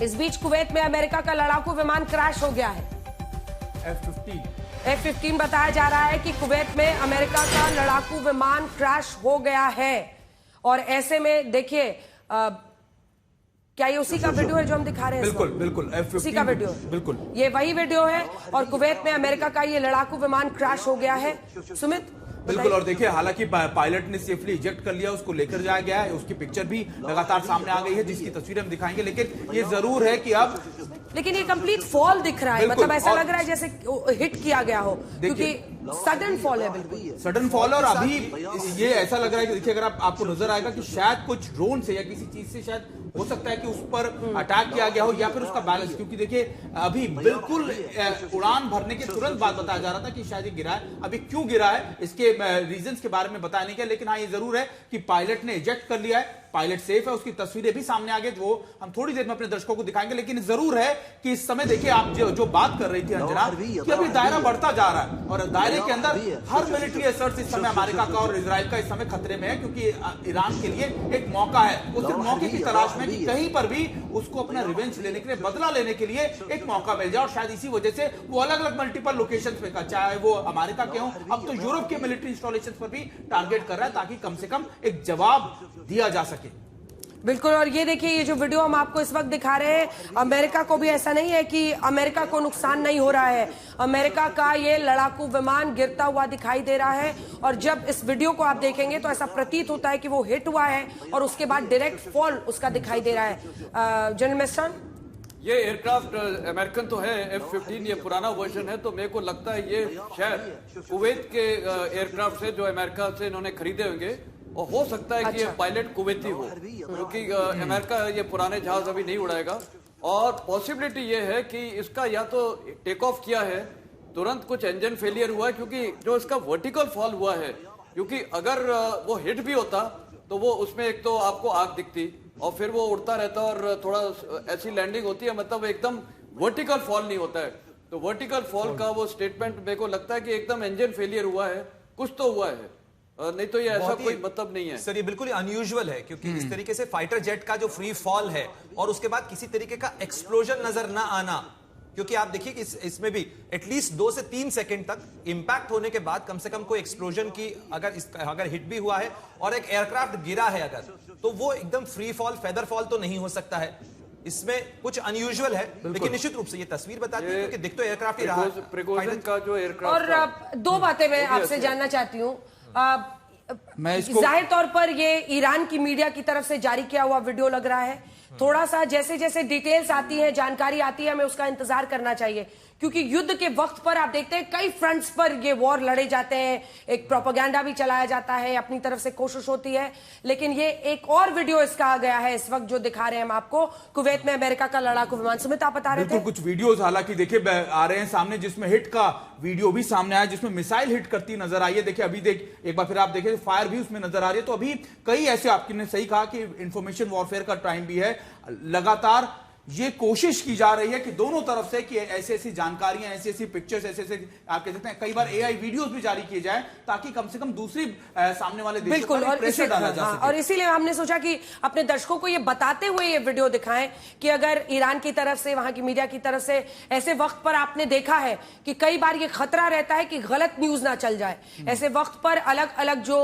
इस बीच कुवैत में अमेरिका का लड़ाकू विमान क्रैश हो गया है। F-15 बताया जा रहा है कि कुवैत में अमेरिका का लड़ाकू विमान क्रैश हो गया है। और ऐसे में देखिए, क्या ये उसी का वीडियो है जो हम दिखा रहे हैं? बिल्कुल बिल्कुल, उसी का वीडियो, बिल्कुल ये वही वीडियो है। और कुवैत में अमेरिका का ये लड़ाकू विमान क्रैश हो गया है। सुमित, बिल्कुल। और देखिए, हालांकि पायलट ने सेफली इजेक्ट कर लिया, उसको लेकर जाया गया है, उसकी पिक्चर भी लगातार सामने आ गई है, जिसकी तस्वीरें हम दिखाएंगे। लेकिन ये जरूर है कि अब ये कंप्लीट फॉल दिख रहा है, मतलब ऐसा लग रहा है जैसे हिट किया गया हो, क्योंकि सडन फॉल है, बिल्कुल सडन फॉल। और अभी ये ऐसा लग रहा है कि देखिए, अगर आपको नजर आएगा कि शायद कुछ ड्रोन से या किसी चीज से शायद हो सकता है कि उस पर अटैक किया गया हो, या फिर उसका बैलेंस, क्योंकि देखिए अभी बिल्कुल उड़ान भरने के तुरंत बाद बताया जा रहा था कि शायद ये गिरा है। अभी क्यों गिरा है इसके रीजंस के बारे में बताया नहीं गया, लेकिन हाँ, ये जरूर है कि पायलट ने इजेक्ट कर लिया है, पायलट सेफ है, उसकी तस्वीरें भी सामने आ गई, जो हम थोड़ी देर में अपने दर्शकों को दिखाएंगे। लेकिन जरूर है कि इस समय देखिए, आप जो बात कर रही थी अंजना, कि अभी दायरा बढ़ता जा रहा है, और दायरे के अंदर हर मिलिट्री असर्ट इस समय अमेरिका का और इजराइल का इस समय खतरे में है, क्योंकि ईरान के लिए एक मौका है, वो सिर्फ मौके की तलाश में कि कहीं पर भी उसको अपना रिवेंज लेने के लिए, बदला लेने के लिए एक मौका मिल जाए। और शायद इसी वजह से वो अलग अलग मल्टीपल लोकेशन पे, चाहे वो अमेरिका के हों, अब तो यूरोप के मिलिट्री इंस्टॉलेशन पर भी टारगेट कर रहा है, ताकि कम से कम एक जवाब दिया जा सके। बिल्कुल। और ये देखिए, ये जो वीडियो हम आपको इस वक्त दिखा रहे हैं, अमेरिका को भी ऐसा नहीं है कि अमेरिका को नुकसान नहीं हो रहा है। अमेरिका का ये लड़ाकू विमान गिरता हुआ दिखाई दे रहा है, और जब इस वीडियो को आप देखेंगे तो ऐसा प्रतीत होता है कि वो हिट हुआ है, और उसके बाद डायरेक्ट फॉल उसका दिखाई दे रहा है। जनरल मिस्टर, ये एयरक्राफ्ट अमेरिकन तो है, F-15, ये पुराना वर्जन है, तो मेरे को लगता है ये शायद कुवैत के एयरक्राफ्ट से जो अमेरिका से इन्होंने खरीदे होंगे, और हो सकता है कि ये पायलट कुवैती हो, क्योंकि अमेरिका ये पुराने जहाज अभी नहीं उड़ाएगा। और पॉसिबिलिटी ये है कि इसका या तो टेक ऑफ किया है, तुरंत कुछ इंजन फेलियर हुआ है, क्योंकि जो इसका वर्टिकल फॉल हुआ है, क्योंकि अगर वो हिट भी होता तो वो उसमें एक तो आपको आग दिखती, और फिर वो उड़ता रहता और थोड़ा ऐसी लैंडिंग होती है, मतलब एकदम वर्टिकल फॉल नहीं होता है। तो वर्टिकल फॉल का वो स्टेटमेंट मेरे को लगता है कि एकदम इंजन फेलियर हुआ है, कुछ तो हुआ है, नहीं तो ये ऐसा कोई मतलब नहीं है। सर, ये बिल्कुल अनयूजुअल है, क्योंकि इस तरीके से फाइटर जेट का जो फ्री फॉल है और उसके बाद किसी तरीके का एक्सप्लोजन नजर ना आना, क्योंकि आप देखिए कि इसमें भी एटलीस्ट 2 से 3 सेकंड तक इंपैक्ट होने के बाद कम से कम कोई एक्सप्लोजन की अगर हिट भी हुआ है और एक एयरक्राफ्ट गिरा है अगर, तो वो एकदम फ्री फॉल, फेदर फॉल तो नहीं हो सकता है। इसमें कुछ अनयूजुअल है, लेकिन निश्चित रूप से ये तस्वीर बताती है, क्योंकि दिख तो एयरक्राफ्ट ही रहा है। प्रिकॉशन का जो एयरक्राफ्ट। और दो बातें मैं आपसे जानना चाहती हूँ। जाहिर तौर पर ये ईरान की मीडिया की तरफ से जारी किया हुआ वीडियो लग रहा है। थोड़ा सा जैसे जैसे डिटेल्स आती है, जानकारी आती है, हमें उसका इंतजार करना चाहिए, क्योंकि युद्ध के वक्त पर आप देखते हैं कई फ्रंट्स पर ये वॉर लड़े जाते हैं, एक प्रोपेगेंडा भी चलाया जाता है, अपनी तरफ से कोशिश होती है। लेकिन ये एक और वीडियो इसका आ गया है इस वक्त जो दिखा रहे हैं हम आपको, कुवैत में अमेरिका का लड़ाकू विमान। सुमित, आप बता रहे थे कुछ वीडियोस हालांकि देखिए आ रहे हैं सामने, जिसमें हिट का वीडियो भी सामने आया, जिसमें मिसाइल हिट करती नजर आई है। देखिए अभी एक बार फिर आप देखें, फायर भी उसमें नजर आ रही है। तो अभी कई ऐसे, आपने सही कहा कि इंफॉर्मेशन वॉरफेयर का टाइम भी है, लगातार ये कोशिश की जा रही है कि दोनों तरफ से कि ऐसी ऐसी जानकारियां, ऐसी ऐसी पिक्चर्स, ऐसे ऐसे आप कह सकते हैं कई बार AI वीडियोस भी जारी किए जाए, ताकि कम से कम दूसरी सामने वाले देशों पर प्रेशर डाला जा सके। और इसीलिए हमने सोचा कि अपने दर्शकों को ये बताते हुए ये वीडियो दिखाएं कि अगर ईरान की तरफ से, वहां की मीडिया की तरफ से ऐसे वक्त पर आपने देखा है कि कई बार ये खतरा रहता है कि गलत न्यूज ना चल जाए। ऐसे वक्त पर अलग अलग जो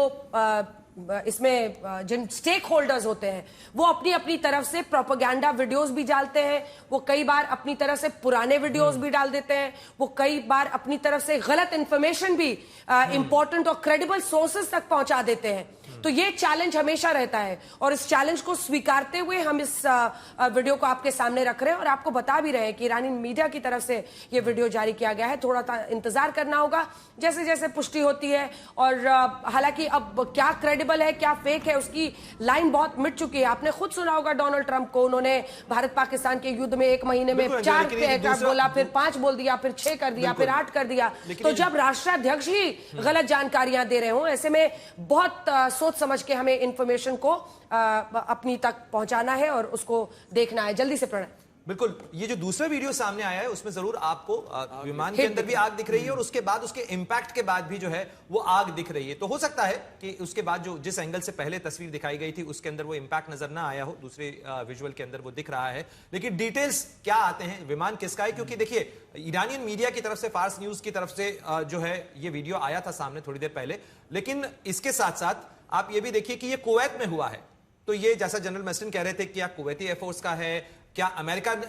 इसमें जिन स्टेक होल्डर्स होते हैं, वो अपनी अपनी तरफ से प्रोपेगेंडा वीडियोस भी डालते हैं, वो कई बार अपनी तरफ से पुराने वीडियोस भी डाल देते हैं, वो कई बार अपनी तरफ से गलत इंफॉर्मेशन भी इंपॉर्टेंट और क्रेडिबल सोर्सेस तक पहुंचा देते हैं। तो ये चैलेंज हमेशा रहता है, और इस चैलेंज को स्वीकारते हुए हम इस वीडियो को आपके सामने रख रहे हैं और आपको बता भी रहे हैं कि ईरानी मीडिया की तरफ से ये वीडियो जारी किया गया है। थोड़ा सा इंतजार करना होगा जैसे जैसे पुष्टि होती है। और हालांकि अब क्या क्रेडिबल है क्या फेक है, उसकी लाइन बहुत मिट चुकी है। आपने खुद सुना होगा डोनाल्ड ट्रंप को, उन्होंने भारत पाकिस्तान के युद्ध में 1 महीने में 4 एयरक्राफ्ट बोला, फिर 5 बोल दिया, फिर 6 कर दिया, फिर 8 कर दिया। तो जब राष्ट्राध्यक्ष ही गलत जानकारियां दे रहे हो, ऐसे में बहुत सोच समझ के हमें इंफॉर्मेशन को अपनी तक पहुंचाना है और उसको देखना है। जल्दी से प्रणय। बिल्कुल, ये जो दूसरा वीडियो सामने आया है उसमें जरूर आपको विमान के अंदर भी आग दिख रही है और उसके बाद उसके इंपैक्ट के बाद भी जो है वो आग दिख रही है। तो हो सकता है कि उसके बाद जो जिस एंगल से पहले तस्वीर दिखाई गई थी उसके अंदर वो इंपैक्ट नजर ना आया हो, दूसरे विजुअल के अंदर वो दिख रहा है। लेकिन डिटेल्स क्या आते हैं, विमान किसका है, क्योंकि देखिए ईरानियन मीडिया की तरफ से, फार्स न्यूज की तरफ से जो है ये वीडियो आया था सामने थोड़ी देर पहले। लेकिन इसके साथ साथ आप ये भी देखिए कि ये कुवैत में हुआ है। तो ये जैसा जनरल मैस्टन कह रहे थे कि क्या कुवैती एयरफोर्स का है, क्या अमेरिकन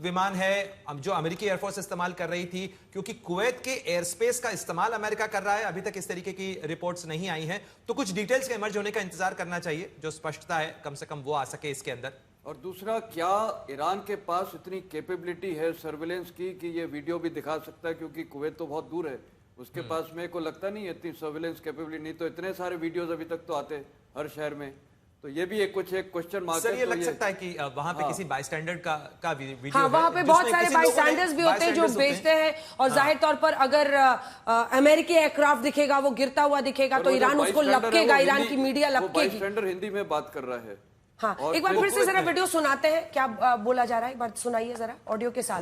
विमान है जो अमेरिकी एयरफोर्स इस्तेमाल कर रही थी, क्योंकि कुवैत के एयर स्पेस का इस्तेमाल अमेरिका कर रहा है। अभी तक इस तरीके की रिपोर्ट्स नहीं आई हैं, तो कुछ डिटेल्स के इमर्ज होने का इंतजार करना चाहिए, जो स्पष्टता है कम से कम वो आ सके इसके अंदर। और दूसरा, क्या ईरान के पास इतनी कैपेबिलिटी है सर्विलेंस की कि ये वीडियो भी दिखा सकता है, क्योंकि कुवैत तो बहुत दूर है, उसके पास मेरे को लगता नहीं है इतनी सर्विलेंस कैपेबिलिटी। नहीं तो इतने सारे वीडियोस अभी तक तो आते हर शहर में। तो ये भी एक क्वेश्चन मार्क है। सर, ये लग सकता है कि वहां पे किसी बाईस्टैंडर का वीडियो हाँ, वहां पे बहुत सारे बाईस्टैंडर्स भी होते हैं जो बेचते हैं, और जाहिर तौर पर अगर अमेरिकी एयरक्राफ्ट दिखेगा, वो गिरता हुआ दिखेगा, तो ईरान उसको लपकेगा, ईरान की मीडिया लपकेगी। बाईस्टैंडर हिंदी में बात कर रहा है। हाँ, एक बार फिर से जरा वीडियो सुनाते हैं, क्या बोला जा रहा है, एक बार सुनाइए जरा ऑडियो के साथ।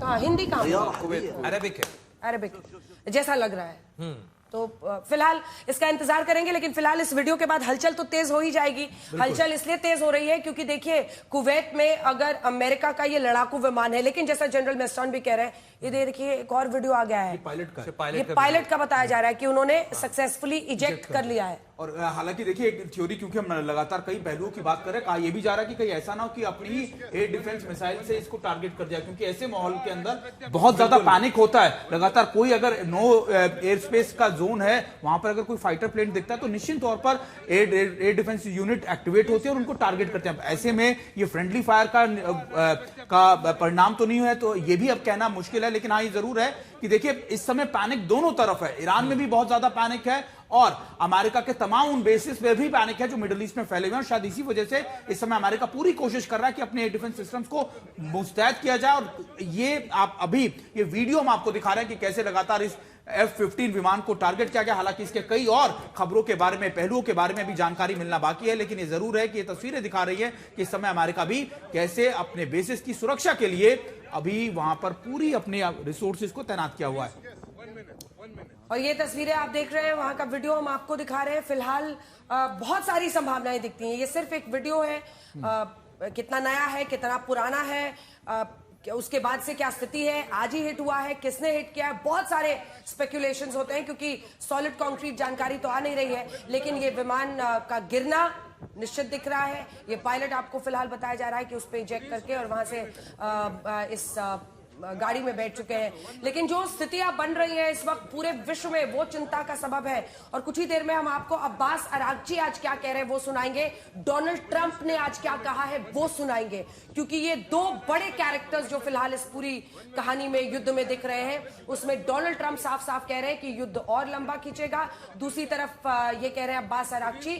कहाँ, हिंदी कहाँ, अरेबिक है, अरेबिक जैसा लग रहा है। तो फिलहाल इसका इंतजार करेंगे, लेकिन फिलहाल इस वीडियो के बाद हलचल तो तेज हो ही जाएगी। हलचल इसलिए तेज हो रही है क्योंकि देखिए कुवैत में अगर अमेरिका का ये लड़ाकू विमान है, लेकिन जैसा जनरल मैस्टन भी कह रहे हैं, ये देखिए एक और वीडियो आ गया है, ये पायलट का बताया जा रहा है कि उन्होंने सक्सेसफुली इजेक्ट कर लिया है। और हालांकि देखिए एक थ्योरी, क्योंकि हम लगातार कई पहलुओं की बात कर रहे हैं, कहा यह भी जा रहा है कि कहीं ऐसा ना हो कि अपनी ही एयर डिफेंस मिसाइल से इसको टारगेट कर दिया, क्योंकि ऐसे माहौल के अंदर बहुत ज्यादा पैनिक होता है। लगातार कोई अगर नो एयर स्पेस का जोन है, वहां पर अगर कोई फाइटर प्लेन दिखता है तो निश्चित तौर पर एयर डिफेंस यूनिट एक्टिवेट होती है और उनको टारगेट करते हैं। ऐसे में ये फ्रेंडली फायर का परिणाम तो नहीं है, तो ये भी अब कहना मुश्किल है। लेकिन हाँ, ये जरूर है कि देखिए इस समय पैनिक दोनों तरफ है, ईरान में भी बहुत ज्यादा पैनिक है और अमेरिका के तमाम उन बेसिस पे भी पैनिक है जो मिडिल ईस्ट में फैले हुए हैं। शायद इसी वजह से इस समय अमेरिका पूरी कोशिश कर रहा है कि अपने एयर डिफेंस सिस्टम्स को मुस्तैद किया जाए। और ये आप अभी ये वीडियो हम आपको दिखा रहे हैं कि कैसे लगातार इस F-15 विमान को टारगेट किया गया। हालांकि इसके कई और खबरों के बारे में, पहलुओं के बारे में भी जानकारी मिलना बाकी है, लेकिन ये जरूर है कि ये तस्वीरें दिखा रही है कि इस समय अमेरिका भी कैसे अपने बेसिस की सुरक्षा के लिए अभी वहां पर पूरी अपने रिसोर्सेज को तैनात किया हुआ है। और ये तस्वीरें आप देख रहे हैं, वहां का वीडियो हम आपको दिखा रहे हैं। फिलहाल बहुत सारी संभावनाएं दिखती हैं, ये सिर्फ एक वीडियो है, कितना नया है, कितना पुराना है, उसके बाद से क्या स्थिति है, आज ही हिट हुआ है, किसने हिट किया है, बहुत सारे स्पेकुलेशंस होते हैं क्योंकि सॉलिड कॉन्क्रीट जानकारी तो आ नहीं रही है। लेकिन ये विमान का गिरना निश्चित दिख रहा है। ये पायलट आपको फिलहाल बताया जा रहा है कि उस पर इजेक्ट करके और वहां से इस गाड़ी में बैठ चुके हैं। लेकिन जो स्थितियां बन रही हैं इस वक्त पूरे विश्व में, वो चिंता का सबब है। और कुछ ही देर में हम आपको अब्बास अरागची आज क्या कह रहे हैं वो सुनाएंगे, डोनाल्ड ट्रंप ने आज क्या कहा है वो सुनाएंगे, क्योंकि ये दो बड़े कैरेक्टर्स जो फिलहाल इस पूरी कहानी में, युद्ध में दिख रहे हैं, उसमें डोनाल्ड ट्रंप साफ साफ कह रहे हैं कि युद्ध और लंबा खींचेगा, दूसरी तरफ ये कह रहे हैं अब्बास अरागची।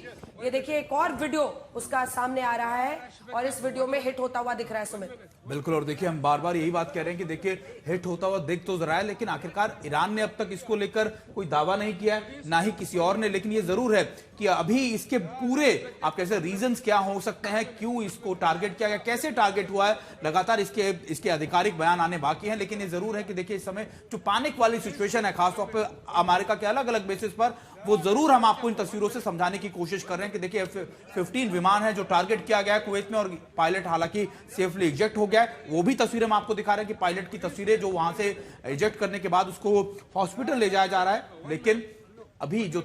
ये देखिए एक और वीडियो उसका सामने आ रहा है और इस वीडियो में हिट होता हुआ दिख रहा है सुमित। बिल्कुल, और देखिए हम बार बार यही बात कह रहे हैं कि देखिए हिट होता हुआ दिख तो रहा है, लेकिन आखिरकार ईरान ने अब तक इसको लेकर कोई दावा नहीं किया है, ना ही किसी और ने। लेकिन ये जरूर है कि अभी इसके पूरे आप कैसे रीजंस क्या हो सकते हैं, क्यों इसको टारगेट किया गया, कैसे टारगेट हुआ है, लगातार इसके आधिकारिक बयान आने बाकी हैं। लेकिन ये जरूर है कि देखिए इस समय जो पैनिक वाली सिचुएशन है खासतौर पर अमेरिका के अलग अलग बेसिस पर, वो जरूर हम आपको इन तस्वीरों से समझाने की कोशिश कर रहे हैं कि देखिए F-15 विमान है जो टारगेट किया गया है कुवैत में और पायलट हालांकि सेफली इजेक्ट हो गया है। वो भी तस्वीरें हम आपको दिखा रहे हैं कि पायलट की तस्वीरें जो वहां से इजेक्ट करने के बाद उसको हॉस्पिटल ले जाया जा रहा है। लेकिन अभी जो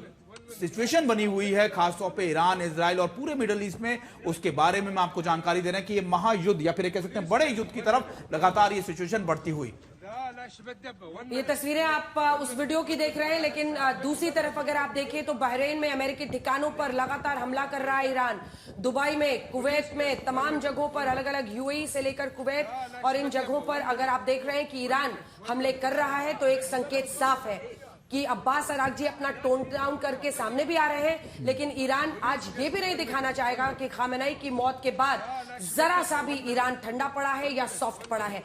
सिचुएशन बनी हुई है खासतौर पे ईरान, इजराइल और पूरे मिडिल ईस्ट में, उसके बारे में आपको जानकारी दे रहे हैं कि ये महायुद्ध या फिर कह सकते हैं बड़े युद्ध की तरफ लगातार ये सिचुएशन बढ़ती हुई। ये तस्वीरें आप उस वीडियो की देख रहे हैं, लेकिन दूसरी तरफ अगर आप देखिए तो बहरीन में अमेरिकी ठिकानों पर लगातार हमला कर रहा है ईरान, दुबई में, कुवैत में, तमाम जगहों पर, अलग अलग यूएई से लेकर कुवैत, और इन जगहों पर अगर आप देख रहे हैं कि ईरान हमले कर रहा है तो एक संकेत साफ है कि अब्बास अरागची अपना टोन डाउन करके सामने भी आ रहे हैं। लेकिन ईरान आज ये भी नहीं दिखाना चाहेगा कि खामेनेई की मौत के बाद जरा सा भी ईरान ठंडा पड़ा है या सॉफ्ट पड़ा है।